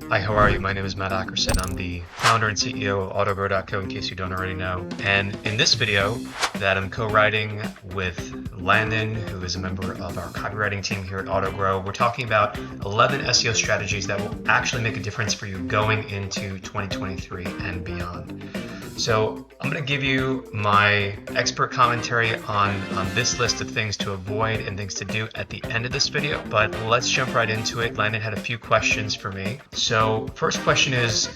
Hi, how are you? My name is Matt Ackerson. I'm the founder and CEO of AutoGrow.co, in case you don't already know. And in this video that I'm co-writing with Landon, who is a member of our copywriting team here at AutoGrow, we're talking about 11 SEO strategies that will actually make a difference for you going into 2023 and beyond. So I'm going to give you my expert commentary on this list of things to avoid and things to do at the end of this video, but let's jump right into it. Landon had a few questions for me. So first question is,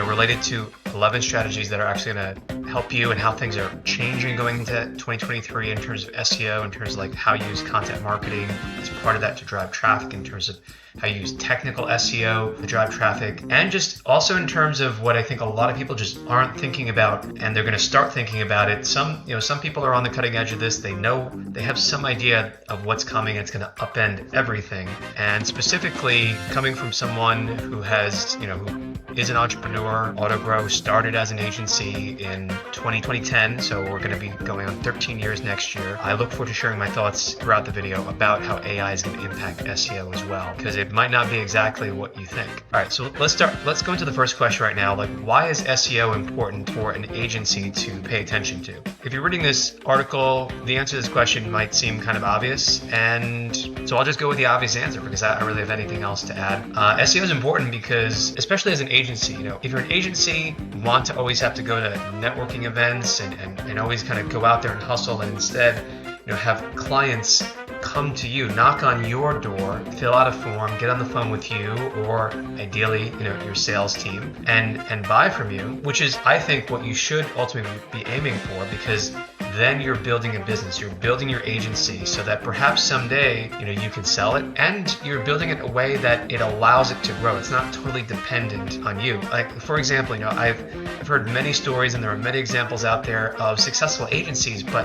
related to 11 strategies that are actually going to help you and how things are changing going into 2023 in terms of SEO, in terms of like how you use content marketing as part of that to drive traffic, in terms of how you use technical SEO to drive traffic, and just also in terms of what I think a lot of people just aren't thinking about, and they're going to start thinking about it. Some people are on the cutting edge of this. They know, they have some idea of what's coming. It's going to upend everything. And specifically coming from someone who has, who is an entrepreneur, AutoGrow started as an agency in 2010, so we're going to be going on 13 years next year. I look forward to sharing my thoughts throughout the video about how AI is going to impact SEO as well, because it might not be exactly what you think. All right, so let's go into the first question right now. Like, why is SEO important for an agency to pay attention to? If you're reading this article, the answer to this question might seem kind of obvious, and so I'll just go with the obvious answer because I don't really have anything else to add. SEO is important because, especially as an agency, if you're an agency, you want to always have to go to networking events and always kind of go out there and hustle, and instead, have clients come to you, knock on your door, fill out a form, get on the phone with you, or ideally, your sales team, and buy from you, which is, I think, what you should ultimately be aiming for, because then you're building a business, you're building your agency so that perhaps someday, you can sell it, and you're building it in a way that it allows it to grow. It's not totally dependent on you. Like, for example, I've heard many stories, and there are many examples out there of successful agencies, but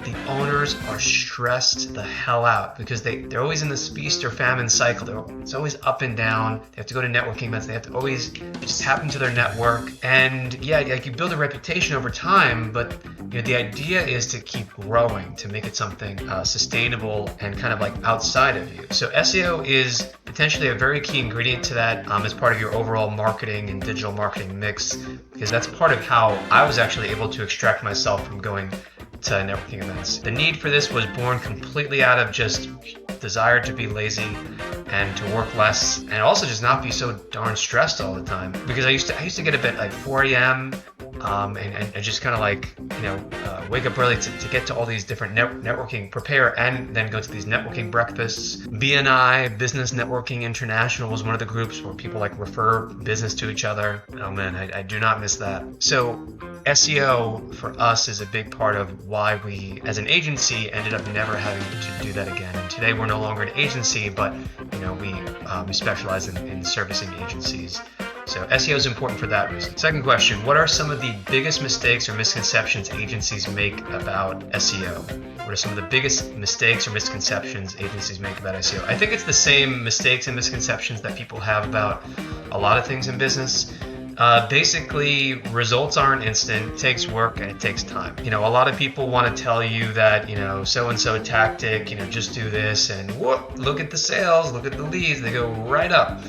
the owners are stressed the hell out because they're always in this feast or famine cycle. It's always up and down. They have to go to networking events. They have to always just tap into their network. And yeah, like, you build a reputation over time, but the idea is to keep growing, to make it something sustainable and kind of like outside of you. So SEO is potentially a very key ingredient to that as part of your overall marketing and digital marketing mix, because that's part of how I was actually able to extract myself from going to networking events. The need for this was born completely out of just desire to be lazy and to work less, and also just not be so darn stressed all the time. Because I used to get up at like 4 a.m. And just kind of like, wake up early to get to all these different networking, prepare, and then go to these networking breakfasts. BNI, Business Networking International, was one of the groups where people like refer business to each other. Oh man, I do not miss that. So SEO for us is a big part of why we, as an agency, ended up never having to do that again. And today we're no longer an agency, but we specialize in servicing agencies. So SEO is important for that reason. Second question, what are some of the biggest mistakes or misconceptions agencies make about SEO? What are some of the biggest mistakes or misconceptions agencies make about SEO? I think it's the same mistakes and misconceptions that people have about a lot of things in business. Basically, results aren't instant. It takes work and it takes time. A lot of people want to tell you that, so-and-so tactic, just do this, and whoop, look at the sales, look at the leads, they go right up.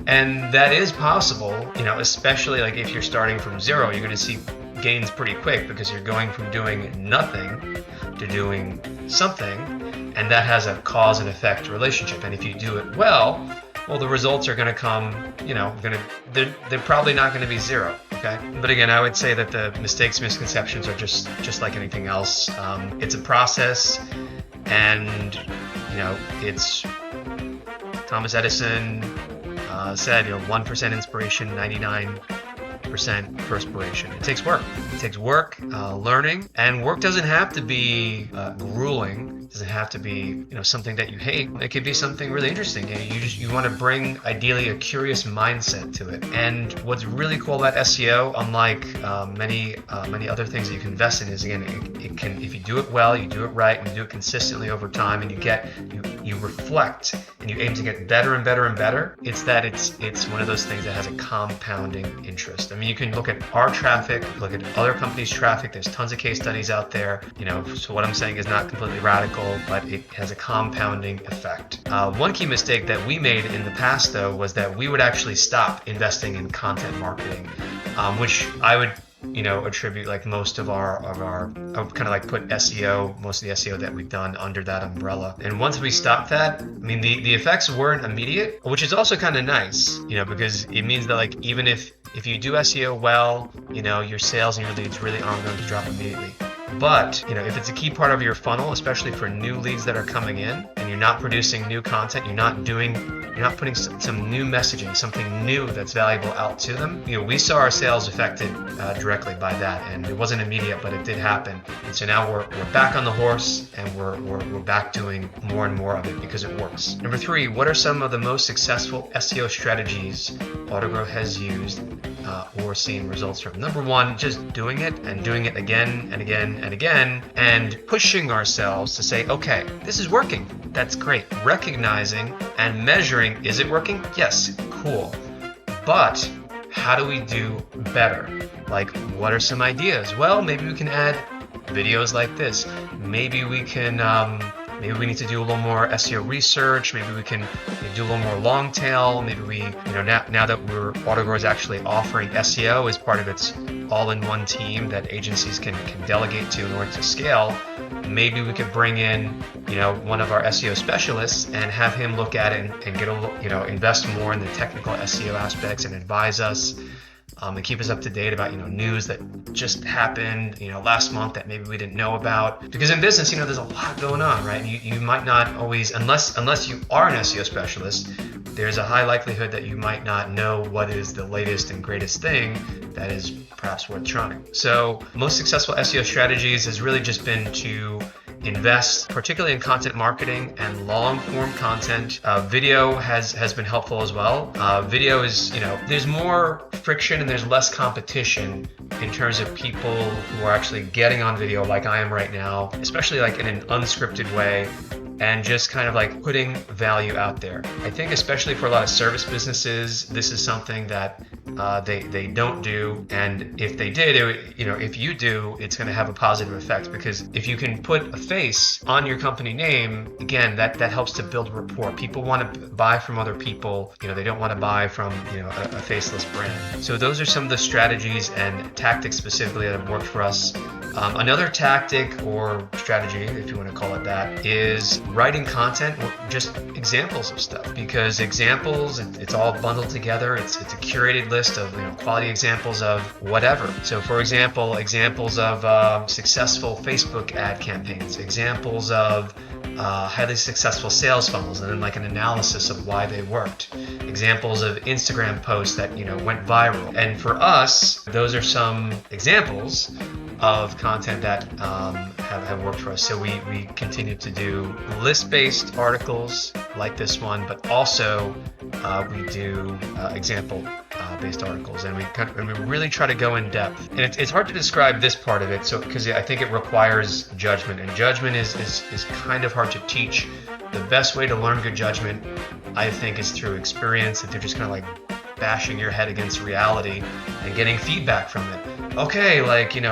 And that is possible, especially like if you're starting from zero, you're going to see gains pretty quick because you're going from doing nothing to doing something, and that has a cause and effect relationship. And if you do it well, the results are going to come, they're probably not going to be zero. Okay. But again, I would say that the mistakes, misconceptions are just like anything else. It's a process, and, it's Thomas Edison said, 1% inspiration, 99% perspiration. It takes work. It takes work, learning, and work doesn't have to be grueling. It doesn't have to be, something that you hate. It could be something really interesting. You want to bring, ideally, a curious mindset to it. And what's really cool about SEO, unlike many other things that you can invest in, is, again, it can, if you do it well, you do it right, and you do it consistently over time, and you reflect and you aim to get better and better and better. It's one of those things that has a compounding interest. I mean, you can look at our traffic, look at other companies' traffic. There's tons of case studies out there. So what I'm saying is not completely radical. cycle, but it has a compounding effect. One key mistake that we made in the past, though, was that we would actually stop investing in content marketing, which I would attribute like most of our I would kind of like put SEO, most of the SEO that we've done under that umbrella. And once we stopped that, I mean, the effects weren't immediate, which is also kind of nice, because it means that like even if you do SEO well, your sales and your leads really aren't going to drop immediately. But if it's a key part of your funnel, especially for new leads that are coming in, and you're not producing new content, you're not putting some new messaging, something new that's valuable out to them. We saw our sales affected directly by that, and it wasn't immediate, but it did happen. And so now we're back on the horse, and we're back doing more and more of it because it works. Number 3, what are some of the most successful SEO strategies Autogrow has used or seen results from? Number 1, just doing it and doing it again and again and again, and pushing ourselves to say, okay, this is working. That's great. Recognizing and measuring, is it working? Yes, cool. But how do we do better? Like, what are some ideas? Well, maybe we can add videos like this. Maybe we can maybe we need to do a little more SEO research. Maybe we can do a little more long tail. Maybe we, now that Autogrow is actually offering SEO as part of its all-in-one team that agencies can delegate to in order to scale, maybe we could bring in, one of our SEO specialists and have him look at it and get invest more in the technical SEO aspects and advise us. And keep us up to date about news that just happened last month that maybe we didn't know about. Because in business, there's a lot going on, right? You might not always, unless you are an SEO specialist, there's a high likelihood that you might not know what is the latest and greatest thing that is perhaps worth trying. So most successful SEO strategies has really just been to invest, particularly in content marketing and long form content. Video has been helpful as well. Video is, there's more friction and there's less competition in terms of people who are actually getting on video like I am right now, especially like in an unscripted way, and just kind of like putting value out there. I think especially for a lot of service businesses, this is something that they don't do, and if they did, if you do, it's going to have a positive effect, because if you can put a face on your company name, again, that helps to build rapport. People want to buy from other people. They don't want to buy from a faceless brand. So those are some of the strategies and tactics specifically that have worked for us. Another tactic or strategy, if you want to call it that, is writing content, just examples of stuff, because examples, it's all bundled together. It's a curated list of quality examples of whatever. So for example, examples of successful Facebook ad campaigns, examples of highly successful sales funnels, and then like an analysis of why they worked, examples of Instagram posts that went viral. And for us, those are some examples of content that have worked for us. So we continue to do list-based articles like this one, but also we do example-based articles, and we really try to go in depth. And it's hard to describe this part of it, so because I think it requires judgment, and judgment is kind of hard to teach. The best way to learn good judgment, I think, is through experience, and through just kind of like bashing your head against reality and getting feedback from it. Okay,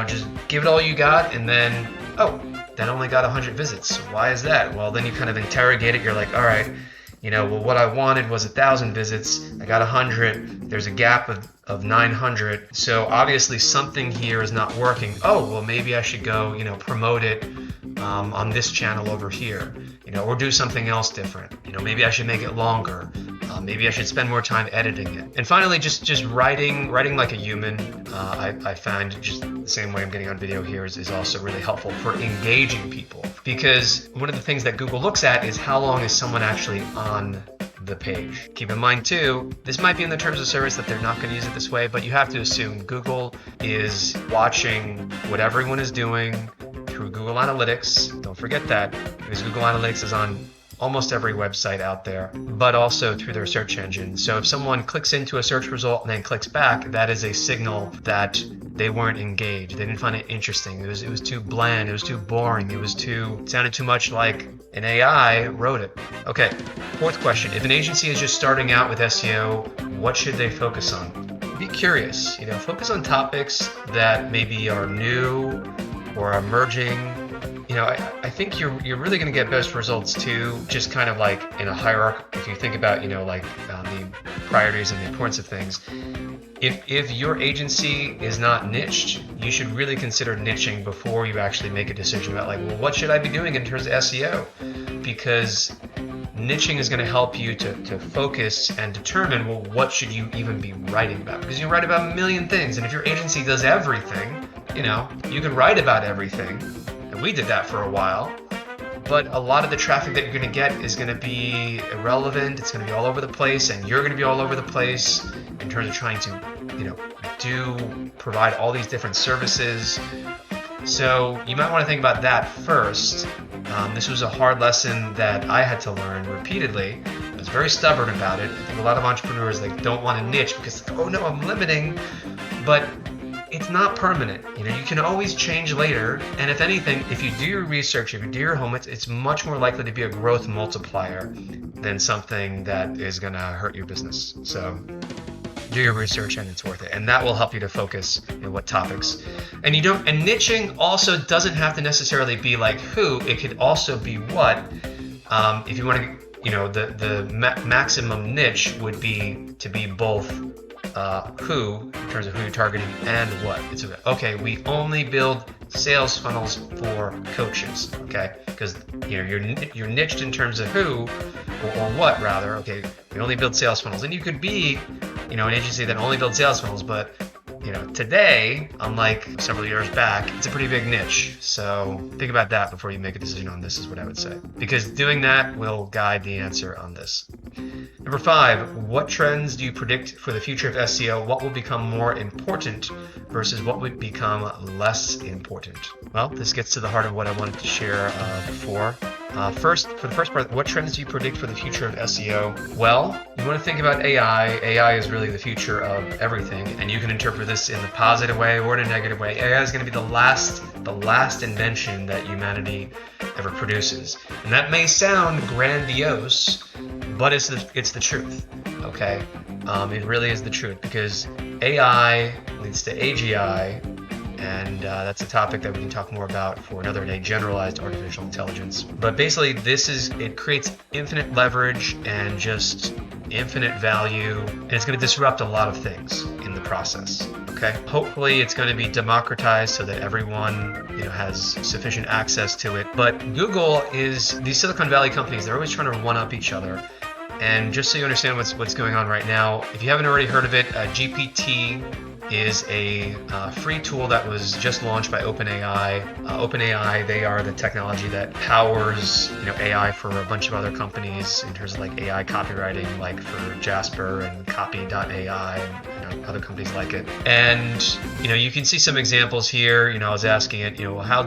just give it all you got, and then, that only got 100 visits. Why is that? Well, then you kind of interrogate it. You're like, all right, what I wanted was 1,000 visits. I got 100. There's a gap of 900. So obviously something here is not working. Oh, well, maybe I should go, promote it on this channel over here, or do something else different. Maybe I should make it longer. Maybe I should spend more time editing it. And finally, just writing like a human. I find just the same way I'm getting on video here is also really helpful for engaging people, because one of the things that Google looks at is how long is someone actually on the page. Keep in mind too, this might be in the terms of service that they're not going to use it this way, but you have to assume Google is watching what everyone is doing through Google Analytics. Don't forget that, because Google Analytics is on almost every website out there, but also through their search engine. So if someone clicks into a search result and then clicks back, that is a signal that they weren't engaged. They didn't find it interesting. It was too bland. It was too boring. It sounded too much like an AI wrote it. Okay, 4th question. If an agency is just starting out with SEO, what should they focus on? Be curious. Focus on topics that maybe are new or emerging I think you're really going to get best results too, just kind of like in a hierarchy. If you think about, the priorities and the importance of things. If your agency is not niched, you should really consider niching before you actually make a decision about like, well, what should I be doing in terms of SEO? Because niching is going to help you to focus and determine, well, what should you even be writing about? Because you write about a million things, and if your agency does everything, you can write about everything. And we did that for a while. But a lot of the traffic that you're going to get is going to be irrelevant. It's going to be all over the place, and you're going to be all over the place in terms of trying to, provide all these different services. So you might want to think about that first. This was a hard lesson that I had to learn repeatedly. I was very stubborn about it. I think a lot of entrepreneurs don't want to niche because, oh no, I'm limiting. But it's not permanent. You can always change later. And if anything, if you do your research, if you do your homework, it's much more likely to be a growth multiplier than something that is going to hurt your business. So do your research, and it's worth it. And that will help you to focus in what topics. And niching also doesn't have to necessarily be like who. It could also be what. If you want to, the maximum niche would be to be both who, in terms of who you're targeting, and what. It's okay, we only build sales funnels for coaches, okay? Because you're niched in terms of who, or what rather. Okay, we only build sales funnels, and you could be, an agency that only builds sales funnels, but today, unlike several years back, it's a pretty big niche. So think about that before you make a decision on this, is what I would say. Because doing that will guide the answer on this. Number 5, what trends do you predict for the future of SEO? What will become more important versus what would become less important? Well, this gets to the heart of what I wanted to share before. For the first part, what trends do you predict for the future of SEO? Well, you want to think about AI. AI is really the future of everything, and you can interpret this in the positive way or in a negative way. AI is going to be the last invention that humanity ever produces. And that may sound grandiose, but it's the truth, okay? It really is the truth, because AI leads to AGI, and that's a topic that we can talk more about for another day, generalized artificial intelligence. But basically, it creates infinite leverage and just infinite value, and it's going to disrupt a lot of things in the process. Okay, hopefully it's going to be democratized so that everyone has sufficient access to it. But Google is, these Silicon Valley companies, they're always trying to one up each other. And just so you understand what's going on right now, if you haven't already heard of it, GPT is a free tool that was just launched by OpenAI. OpenAI, they are the technology that powers AI for a bunch of other companies in terms of like AI copywriting, like for Jasper and Copy.ai and other companies like it. And you can see some examples here. I was asking it, how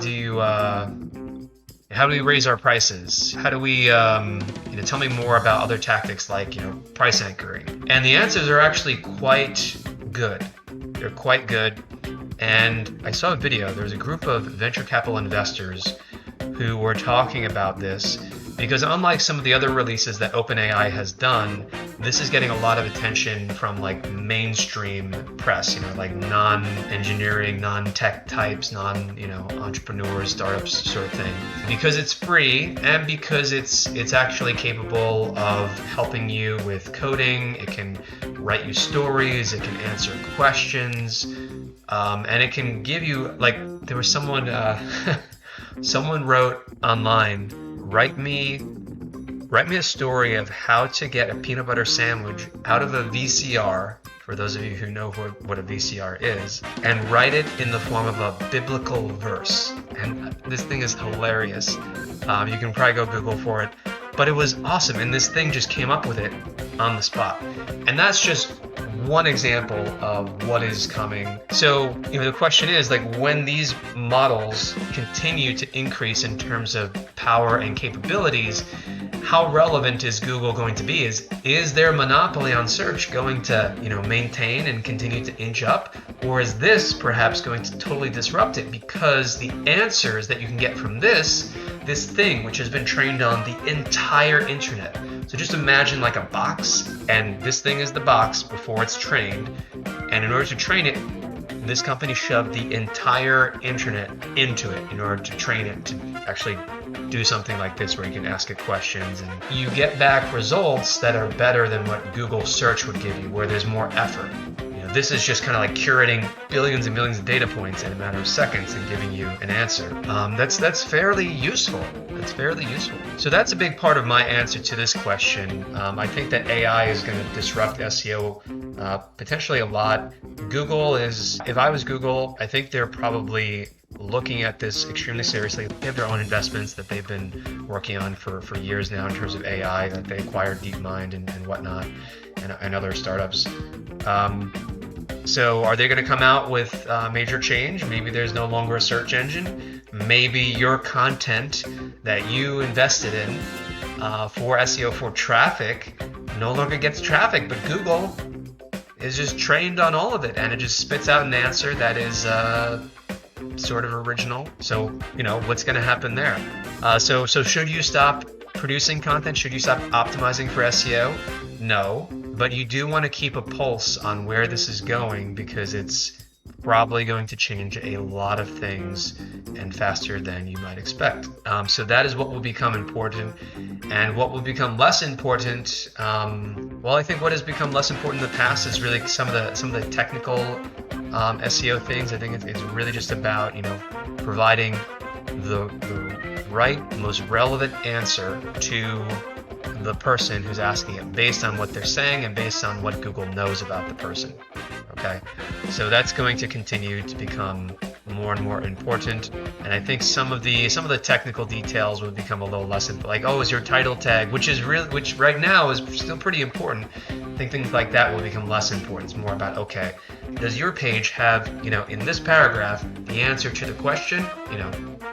do we raise our prices? How do we, tell me more about other tactics like, price anchoring? And the answers are actually quite good. They're quite good. And I saw a video. There was a group of venture capital investors who were talking about this, because unlike some of the other releases that OpenAI has done, this is getting a lot of attention from like mainstream press, like non-engineering, non-tech types, entrepreneurs, startups sort of thing. Because it's free, and because it's actually capable of helping you with coding. It can write you stories, it can answer questions, and it can give you, like, there was someone someone wrote online, write me a story of how to get a peanut butter sandwich out of a VCR, for those of you who know what a VCR is, and write it in the form of a biblical verse. And this thing is hilarious. You can probably go Google for it, but it was awesome, and this thing just came up with it on the spot. And that's just one example of what is coming. So, the question is, like, when these models continue to increase in terms of power and capabilities, how relevant is Google going to be? Is their monopoly on search going to, maintain and continue to inch up? Or is this perhaps going to totally disrupt it? Because the answers that you can get from this thing, which has been trained on the entire internet. So just imagine like a box, and this thing is the box before it's trained. And in order to train it, This company shoved the entire internet into it in order to train it to actually do something like this, where you can ask it questions and you get back results that are better than what Google search would give you, where there's more effort. This is just kind of like curating billions and millions of data points in a matter of seconds and giving you an answer. That's fairly useful. That's fairly useful. So that's a big part of my answer to this question. I think that AI is going to disrupt SEO potentially a lot. Google is, if I was Google, I think they're probably looking at this extremely seriously. They have their own investments that they've been working on for years now in terms of AI, that they acquired DeepMind and whatnot, and other startups. So are they going to come out with major change? Maybe there's no longer a search engine. Maybe your content that you invested in for SEO, for traffic, no longer gets traffic, but Google is just trained on all of it, and it just spits out an answer that is sort of original. So, what's going to happen there? So should you stop producing content? Should you stop optimizing for SEO? No. But you do want to keep a pulse on where this is going, because it's probably going to change a lot of things and faster than you might expect. So that is what will become important. And what will become less important, well, I think what has become less important in the past is really some of the technical SEO things. I think it's really just about providing the right, most relevant answer to the person who's asking it, based on what they're saying and based on what Google knows about the person. Okay, so that's going to continue to become more and more important, and I think some of the technical details will become a little less like, oh, is your title tag, which right now is still pretty important. I think things like that will become less important. It's more about, okay, does your page have, in this paragraph, the answer to the question?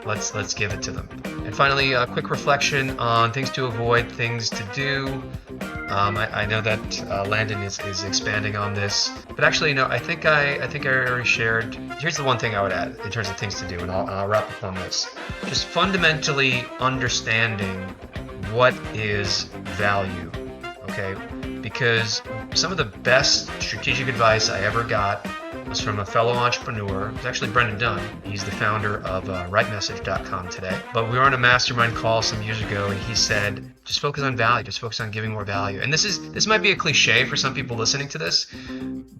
Let's give it to them. And finally, a quick reflection on things to avoid, things to do. I know that Landon is expanding on this, but actually, I think I already shared. Here's the one thing I would add in terms of things to do, and I'll wrap up on this. Just fundamentally understanding what is value, okay? Because some of the best strategic advice I ever got was from a fellow entrepreneur. It was actually Brendan Dunn. He's the founder of rightmessage.com today. But we were on a mastermind call some years ago, and he said, just focus on value, just focus on giving more value. And this might be a cliche for some people listening to this,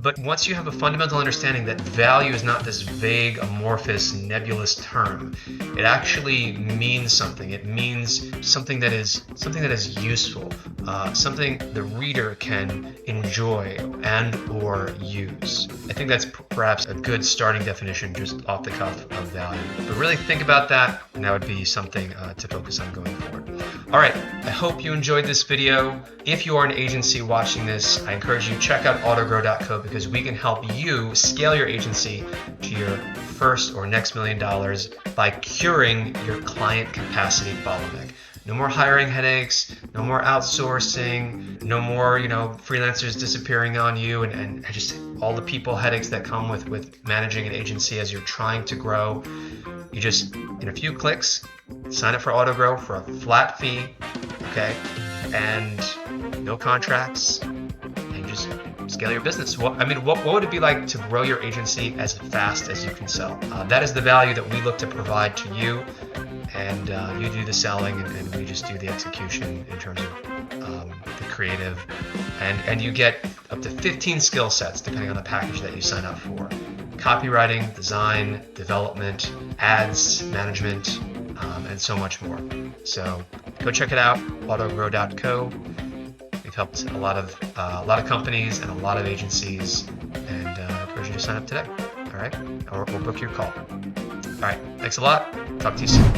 but once you have a fundamental understanding that value is not this vague, amorphous, nebulous term, it actually means something. It means something that is useful, something the reader can enjoy and or use. I think that's perhaps a good starting definition just off the cuff of value. But really think about that, and that would be something to focus on going forward. All right, I hope you enjoyed this video. If you are an agency watching this, I encourage you to check out autogrow.co, because we can help you scale your agency to your first or next $1 million by curing your client capacity bottleneck. No more hiring headaches, no more outsourcing, no more, freelancers disappearing on you, and just all the people headaches that come with managing an agency as you're trying to grow. You just, in a few clicks, sign up for AutoGrow for a flat fee, okay? And no contracts, and just scale your business. What would it be like to grow your agency as fast as you can sell? That is the value that we look to provide to you. And you do the selling, and we just do the execution in terms of the creative. And you get up to 15 skill sets depending on the package that you sign up for. Copywriting, design, development, ads, management, and so much more. So go check it out, autogrow.co. We've helped a lot of companies and a lot of agencies, and I encourage you to sign up today. All right, or book your call. All right, thanks a lot. Talk to you soon.